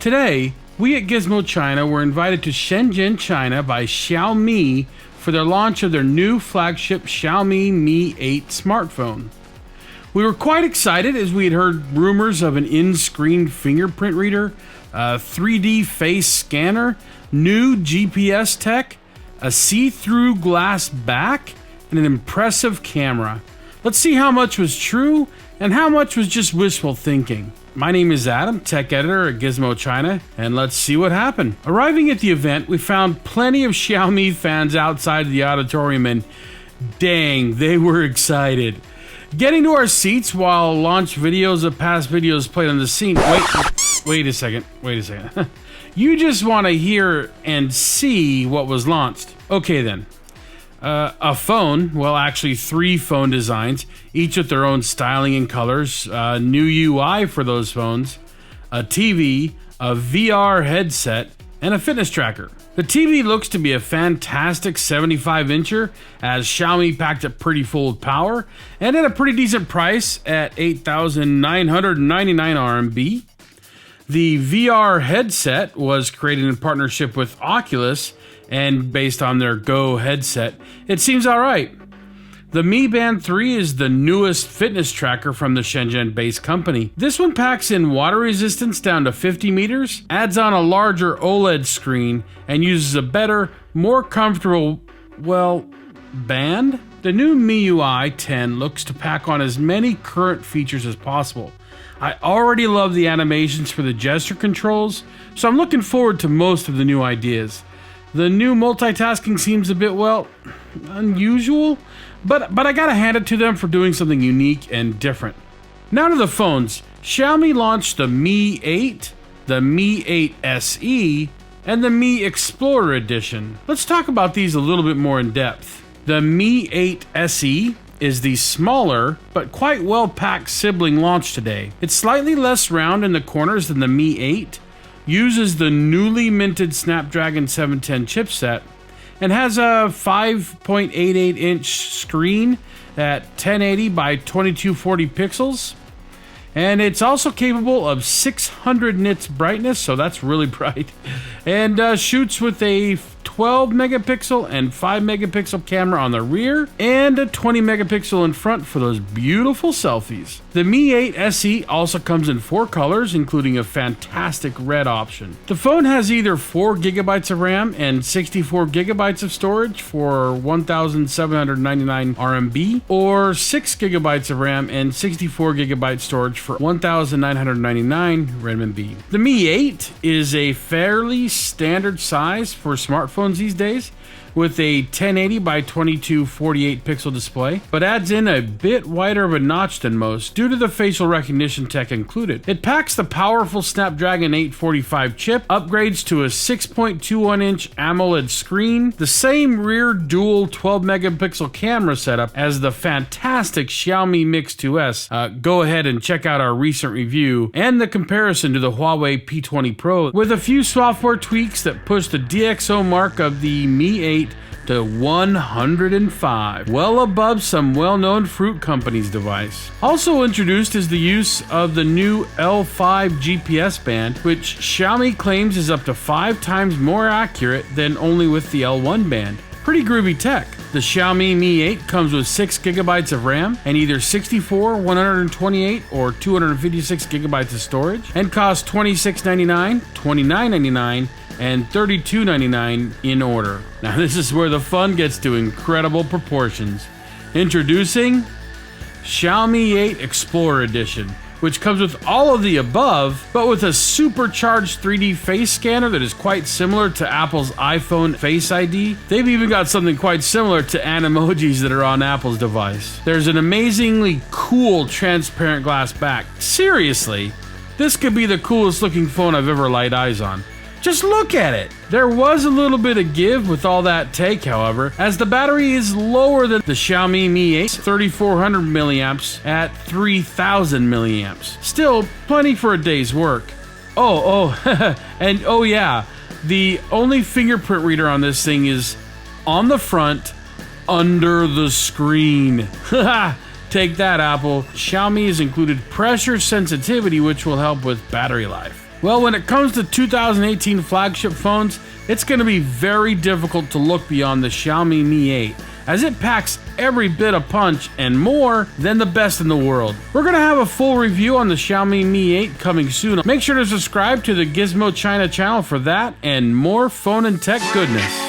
Today, we at Gizmo China were invited to Shenzhen, China by Xiaomi for their launch of their new flagship Xiaomi Mi 8 smartphone. We were quite excited as we had heard rumors of an in-screen fingerprint reader, a 3D face scanner, new GPS tech, a see-through glass back, and an impressive camera. Let's see how much was true and how much was just wishful thinking. My name is Adam, tech editor at Gizmo China, and let's see what happened. Arriving at the event, we found plenty of Xiaomi fans outside the auditorium, and dang, they were excited. Getting to our seats while launch videos of past videos played on the scene. Wait a second. You just want to hear and see what was launched. Okay then. A phone, well actually 3 phone designs, each with their own styling and colors, new UI for those phones, a TV, a VR headset, and a fitness tracker. The TV looks to be a fantastic 75-incher as Xiaomi packed it pretty full of power and at a pretty decent price at 8,999 RMB. The VR headset was created in partnership with Oculus and based on their Go headset, it seems alright. The Mi Band 3 is the newest fitness tracker from the Shenzhen-based company. This one packs in water resistance down to 50 meters, adds on a larger OLED screen, and uses a better, more comfortable, band? The new MIUI 10 looks to pack on as many current features as possible. I already love the animations for the gesture controls, so I'm looking forward to most of the new ideas. The new multitasking seems a bit, unusual, but I gotta hand it to them for doing something unique and different. Now to the phones. Xiaomi launched the Mi 8, the Mi 8 SE, and the Mi Explorer Edition. Let's talk about these a little bit more in depth. The Mi 8 SE is the smaller, but quite well-packed sibling launched today. It's slightly less round in the corners than the Mi 8, uses the newly minted Snapdragon 710 chipset, and has a 5.88-inch screen at 1080 by 2240 pixels. And it's also capable of 600 nits brightness, so that's really bright. And shoots with a 12 megapixel and 5 megapixel camera on the rear, and a 20 megapixel in front for those beautiful selfies. The Mi 8 SE also comes in 4 colors, including a fantastic red option. The phone has either 4 gigabytes of RAM and 64 gigabytes of storage for 1,799 RMB, or 6 gigabytes of RAM and 64 gigabyte storage for 1,999 renminbi. The Mi 8 is a fairly standard size for smartphones these days, with a 1080 by 2248 pixel display, but adds in a bit wider of a notch than most due to the facial recognition tech included. It packs the powerful Snapdragon 845 chip, upgrades to a 6.21-inch AMOLED screen, the same rear dual 12 megapixel camera setup as the fantastic Xiaomi Mix 2S. Go ahead and check out our recent review and the comparison to the Huawei P20 Pro, with a few software tweaks that push the DxO mark of the Mi 8 to 105, well above some well-known fruit company's device. Also introduced is the use of the new L5 GPS band, which Xiaomi claims is up to 5 times more accurate than only with the L1 band. Pretty groovy tech. The Xiaomi Mi 8 comes with 6 gigabytes of RAM and either 64, 128, or 256 gigabytes of storage, and costs $26.99, $29.99, and $32.99 in order. Now this is where the fun gets to incredible proportions. Introducing Xiaomi 8 Explorer Edition, which comes with all of the above, but with a supercharged 3D face scanner that is quite similar to Apple's iPhone Face ID. They've even got something quite similar to Animojis that are on Apple's device. There's an amazingly cool transparent glass back. Seriously, this could be the coolest looking phone I've ever laid eyes on. Just look at it. There was a little bit of give with all that take, however, as the battery is lower than the Xiaomi Mi 8, 3400 milliamps at 3000 milliamps. Still, plenty for a day's work. And oh yeah, the only fingerprint reader on this thing is on the front, under the screen. Take that, Apple. Xiaomi has included pressure sensitivity, which will help with battery life. Well, when it comes to 2018 flagship phones, it's going to be very difficult to look beyond the Xiaomi Mi 8, as it packs every bit of punch and more than the best in the world. We're going to have a full review on the Xiaomi Mi 8 coming soon. Make sure to subscribe to the Gizmo China channel for that and more phone and tech goodness.